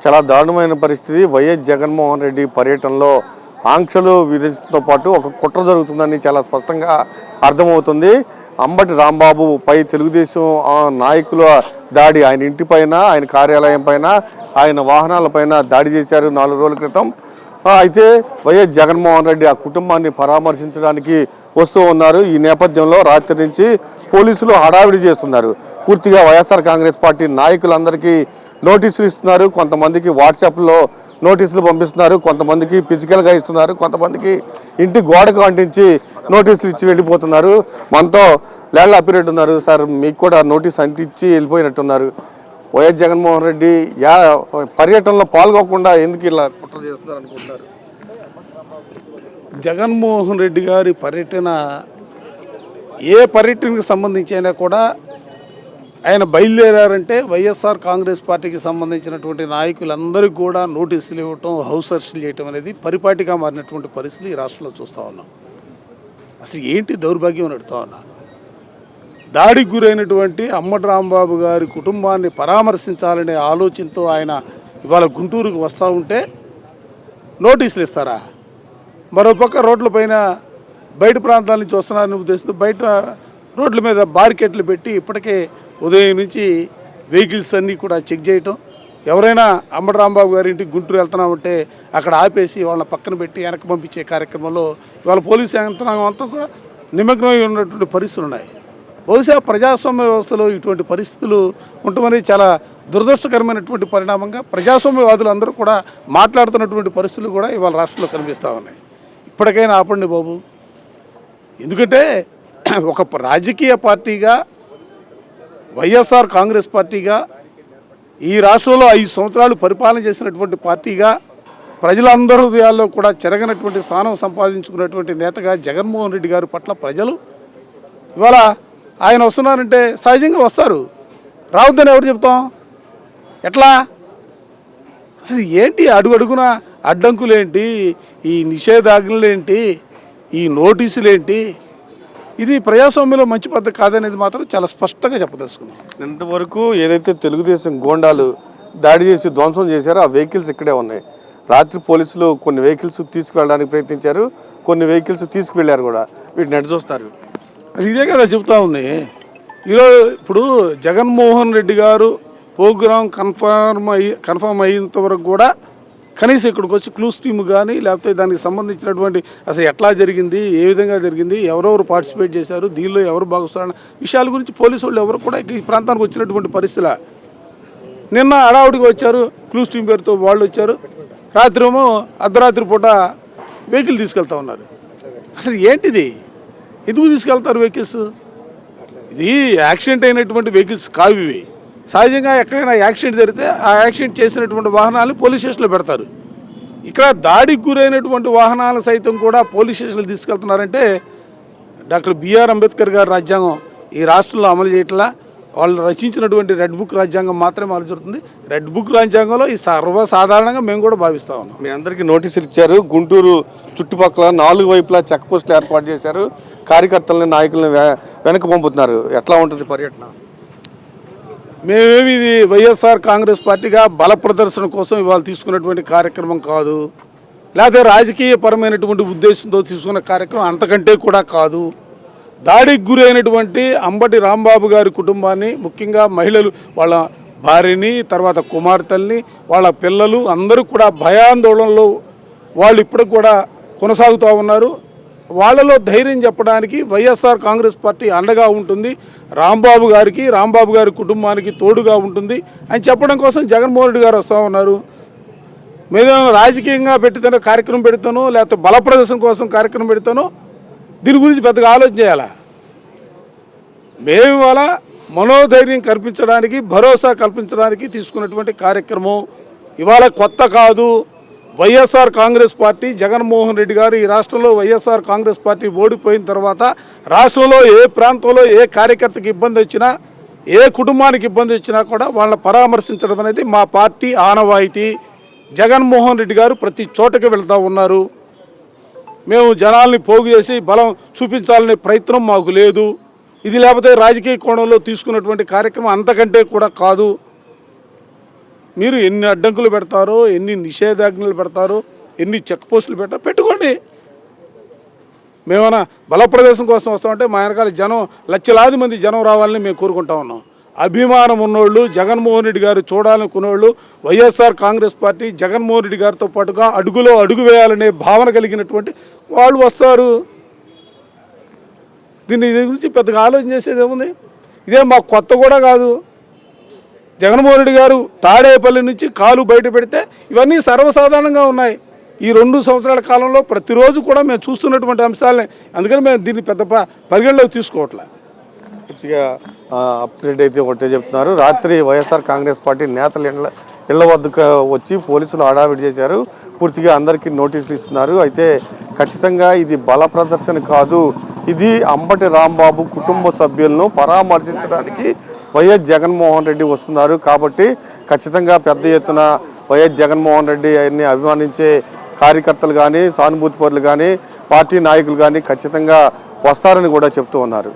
చాలా దారుణమైన పరిస్థితి. వైఎస్ జగన్మోహన్ రెడ్డి పర్యటనలో ఆంక్షలు విధించడంతో పాటు ఒక కుట్ర జరుగుతుందని చాలా స్పష్టంగా అర్థమవుతుంది. అంబటి రాంబాబు పై తెలుగుదేశం నాయకుల దాడి, ఆయన ఇంటిపైన, ఆయన కార్యాలయం పైన, ఆయన వాహనాలపైన దాడి చేశారు 4 రోజుల క్రితం. అయితే వైఎస్ జగన్మోహన్ రెడ్డి ఆ కుటుంబాన్ని పరామర్శించడానికి వస్తూ ఉన్నారు. ఈ నేపథ్యంలో రాత్రి నుంచి పోలీసులు హడావిడి చేస్తున్నారు. పూర్తిగా వైఎస్ఆర్ కాంగ్రెస్ పార్టీ నాయకులందరికీ నోటీసులు ఇస్తున్నారు. కొంతమందికి వాట్సాప్లో నోటీసులు పంపిస్తున్నారు, కొంతమందికి ఫిజికల్గా ఇస్తున్నారు, కొంతమందికి ఇంటి గోడకు అంటించి నోటీసులు ఇచ్చి వెళ్ళిపోతున్నారు. మనతో లేళ్ల అప్పిరెడ్డి ఉన్నారు. సార్, మీకు కూడా నోటీస్ అంటించి వెళ్ళిపోయినట్టున్నారు. వైఎస్ జగన్మోహన్ రెడ్డి పర్యటనలో పాల్గొకుండా ఎందుకు ఇలా కుట్ర చేస్తున్నారు అనుకుంటున్నారు? జగన్మోహన్ రెడ్డి గారి పర్యటన ఏ పర్యటనకు సంబంధించి అయినా కూడా ఆయన బయలుదేరారంటే వైఎస్ఆర్ కాంగ్రెస్ పార్టీకి సంబంధించినటువంటి నాయకులందరికీ కూడా నోటీసులు ఇవ్వటం, హౌస్ అరెస్టులు చేయటం అనేది పరిపాటిగా మారినటువంటి పరిస్థితులు ఈ రాష్ట్రంలో చూస్తూ ఉన్నాం. అసలు ఏంటి దౌర్భాగ్యం అని అడుగుతా ఉన్నా. దాడికి గురైనటువంటి అంబటి రాంబాబు గారి కుటుంబాన్ని పరామర్శించాలనే ఆలోచనతో ఆయన ఇవాళ గుంటూరుకు వస్తూ ఉంటే నోటీసులు ఇస్తారా? మరోపక్క రోడ్లపైన బయట ప్రాంతాల నుంచి వస్తున్నారని ఉద్దేశంతో బయట రోడ్ల మీద బారికెట్లు పెట్టి ఇప్పటికే ఉదయం నుంచి వెహికల్స్ అన్నీ కూడా చెక్ చేయటం, ఎవరైనా అంబటి రాంబాబు గారి ఇంటికి గుంటూరు వెళ్తున్నామంటే అక్కడ ఆపేసి వాళ్ళని పక్కన పెట్టి వెనక్కి పంపించే కార్యక్రమంలో ఇవాళ పోలీసు యంత్రాంగం అంతా కూడా నిమగ్నమై ఉన్నటువంటి పరిస్థితులు ఉన్నాయి. బహుశా ప్రజాస్వామ్య వ్యవస్థలో ఇటువంటి పరిస్థితులు ఉండమనేది చాలా దురదృష్టకరమైనటువంటి పరిణామంగా ప్రజాస్వామ్యవాదులు అందరూ కూడా మాట్లాడుతున్నటువంటి పరిస్థితులు కూడా ఇవాళ రాష్ట్రంలో కనిపిస్తూ ఉన్నాయి. ఇప్పటికైనా ఆపండి బాబు. ఎందుకంటే ఒక రాజకీయ పార్టీగా, వైఎస్ఆర్ కాంగ్రెస్ పార్టీగా, ఈ రాష్ట్రంలో 5 సంవత్సరాలు పరిపాలన చేసినటువంటి పార్టీగా, ప్రజలందరి హృదయాల్లో కూడా చెరగనటువంటి స్థానం సంపాదించుకున్నటువంటి నేతగా జగన్మోహన్ రెడ్డి గారి పట్ల ప్రజలు ఇవాళ ఆయన వస్తున్నారంటే సహజంగా వస్తారు. రావద్దని ఎవరు చెప్తాం? ఎట్లా? అసలు ఏంటి అడుగడుగున అడ్డంకులేంటి, ఈ నిషేధాజ్ఞలేంటి, ఈ నోటీసులేంటి? ఇది ప్రజాస్వామ్యంలో మంచి పద్ధతి కాదనేది మాత్రం చాలా స్పష్టంగా చెప్పదలుచుకున్నాం. ఇంతవరకు ఏదైతే తెలుగుదేశం గోండాలు దాడి చేసి ధ్వంసం చేశారో ఆ వెహికల్స్ ఇక్కడే ఉన్నాయి. రాత్రి పోలీసులు కొన్ని వెహికల్స్ తీసుకువెళ్ళడానికి ప్రయత్నించారు, కొన్ని వెహికల్స్ తీసుకువెళ్ళారు కూడా. వీటిని ఎటు చూస్తారు? ఇదే కదా చెబుతా ఉంది. ఈరోజు ఇప్పుడు జగన్మోహన్ రెడ్డి గారు ప్రోగ్రాం కన్ఫర్మ్ అయ్యేంత వరకు కూడా కనీసం ఇక్కడికి వచ్చి క్లూస్ టీమ్ కానీ, లేకపోతే దానికి సంబంధించినటువంటి అసలు ఎట్లా జరిగింది, ఏ విధంగా జరిగింది, ఎవరెవరు పార్టిసిపేట్ చేశారు, దీనిలో ఎవరు భాగస్వామ్య విషయాల గురించి పోలీసు వాళ్ళు ఎవరు కూడా ఈ ప్రాంతానికి వచ్చినటువంటి పరిస్థితుల. నిన్న అడావుడికి వచ్చారు, క్లూస్ టీమ్ పేరుతో వాళ్ళు వచ్చారు. రాత్రి ఏమో అర్ధరాత్రి పూట వెహికల్ తీసుకెళ్తా ఉన్నారు. అసలు ఏంటిది? ఎందుకు తీసుకెళ్తారు వెహికల్స్? ఇది యాక్సిడెంట్ అయినటువంటి వెహికల్స్ కావు ఇవి. సహజంగా ఎక్కడైనా యాక్సిడెంట్ జరిగితే ఆ యాక్సిడెంట్ చేసినటువంటి వాహనాలు పోలీస్ స్టేషన్లో పెడతారు. ఇక్కడ దాడికి గురైనటువంటి వాహనాలు సైతం కూడా పోలీస్ స్టేషన్లు తీసుకెళ్తున్నారంటే డాక్టర్ బిఆర్ అంబేద్కర్ గారి రాజ్యాంగం ఈ రాష్ట్రంలో అమలు చేయట్లా. వాళ్ళు రచించినటువంటి రెడ్ బుక్ రాజ్యాంగం మాత్రమే అమలు జరుగుతుంది. రెడ్ బుక్ రాజ్యాంగంలో ఈ సర్వసాధారణంగా మేము కూడా భావిస్తూ ఉన్నాం. మీ అందరికీ నోటీసులు ఇచ్చారు. గుంటూరు చుట్టుపక్కల 4 వైపులా చెక్ పోస్టులు ఏర్పాటు చేశారు. కార్యకర్తలని, నాయకులను వెనక్కి పంపుతున్నారు. ఎట్లా ఉంటుంది పర్యటన? మేమేమి ఇది వైఎస్ఆర్ కాంగ్రెస్ పార్టీగా బల ప్రదర్శన కోసం ఇవాళ తీసుకున్నటువంటి కార్యక్రమం కాదు, లేకపోతే రాజకీయపరమైనటువంటి ఉద్దేశంతో తీసుకున్న కార్యక్రమం అంతకంటే కూడా కాదు. దాడికి గురైనటువంటి అంబటి రాంబాబు గారి కుటుంబాన్ని, ముఖ్యంగా మహిళలు, వాళ్ళ భార్యని, తర్వాత కుమార్తెల్ని, వాళ్ళ పిల్లలు అందరూ కూడా భయాందోళనలో వాళ్ళు ఇప్పటికి కూడా కొనసాగుతూ ఉన్నారు. వాళ్ళలో ధైర్యం చెప్పడానికి వైఎస్ఆర్ కాంగ్రెస్ పార్టీ అండగా ఉంటుంది, రాంబాబు గారికి, రాంబాబు గారి కుటుంబానికి తోడుగా ఉంటుంది అని చెప్పడం కోసం జగన్మోహన్ రెడ్డి గారు వస్తూ ఉన్నారు. మేము రాజకీయంగా పెడతానో కార్యక్రమం పెడతానో, లేకపోతే బల ప్రదర్శన కోసం కార్యక్రమం పెడతానో దీని గురించి పెద్దగా ఆలోచన చేయాలా? మేము ఇవాళ మనోధైర్యం కల్పించడానికి, భరోసా కల్పించడానికి తీసుకున్నటువంటి కార్యక్రమం ఇవాళ కొత్త కాదు. వైఎస్ఆర్ కాంగ్రెస్ పార్టీ, జగన్మోహన్ రెడ్డి గారు ఈ రాష్ట్రంలో వైఎస్ఆర్ కాంగ్రెస్ పార్టీ ఓడిపోయిన తర్వాత రాష్ట్రంలో ఏ ప్రాంతంలో ఏ కార్యకర్తకి ఇబ్బంది వచ్చినా, ఏ కుటుంబానికి ఇబ్బంది వచ్చినా కూడా వాళ్ళని పరామర్శించడం అనేది మా పార్టీ ఆనవాయితీ. జగన్మోహన్ రెడ్డి గారు ప్రతి చోటకి వెళ్తూ ఉన్నారు. మేము జనాల్ని పోగు చేసి బలం చూపించాలనే ప్రయత్నం మాకు లేదు. ఇది లేకపోతే రాజకీయ కోణంలో తీసుకున్నటువంటి కార్యక్రమం అంతకంటే కూడా కాదు. మీరు ఎన్ని అడ్డంకులు పెడతారో, ఎన్ని నిషేధాజ్ఞలు పెడతారో, ఎన్ని చెక్ పోస్టులు పెట్టారో పెట్టుకోండి. మేమన్నా బల ప్రదేశం కోసం వస్తామంటే మా వెనకాల జనం లక్షలాది మంది జనం రావాలని మేము కోరుకుంటా ఉన్నాం. అభిమానం ఉన్నోళ్ళు, జగన్మోహన్ రెడ్డి గారు చూడాలనుకునేవాళ్ళు, వైఎస్ఆర్ కాంగ్రెస్ పార్టీ జగన్మోహన్ రెడ్డి గారితో పాటుగా అడుగులో అడుగు వేయాలనే భావన కలిగినటువంటి వాళ్ళు వస్తారు. దీని గురించి పెద్దగా ఆలోచన చేసేది ఏముంది? ఇదే మాకు కొత్త కూడా కాదు. జగన్మోహన్ రెడ్డి గారు తాడేపల్లి నుంచి కాలు బయట పెడితే ఇవన్నీ సర్వసాధారణంగా ఉన్నాయి. ఈ 2 సంవత్సరాల కాలంలో ప్రతిరోజు కూడా మేము చూస్తున్నటువంటి అంశాలనే. అందుకని మేము దీన్ని పెద్ద పరిగణలోకి తీసుకోవట్లే. పూర్తిగా అప్డేట్ అయితే ఒకటే చెప్తున్నారు. రాత్రి వైఎస్ఆర్ కాంగ్రెస్ పార్టీ నేతలు ఇళ్ల వద్దకు వచ్చి పోలీసులు హడావిడి చేశారు. పూర్తిగా అందరికీ నోటీసులు ఇస్తున్నారు. అయితే ఖచ్చితంగా ఇది బల ప్రదర్శన కాదు, ఇది అంబటి రాంబాబు కుటుంబ సభ్యులను పరామర్శించడానికి వైఎస్ జగన్మోహన్ రెడ్డి వస్తున్నారు. కాబట్టి ఖచ్చితంగా పెద్ద ఎత్తున వైఎస్ జగన్మోహన్ రెడ్డి ఆయన్ని అభిమానించే కార్యకర్తలు కానీ, సానుభూతి పరులు కానీ, పార్టీ నాయకులు కానీ ఖచ్చితంగా వస్తారని కూడా చెప్తూ ఉన్నారు.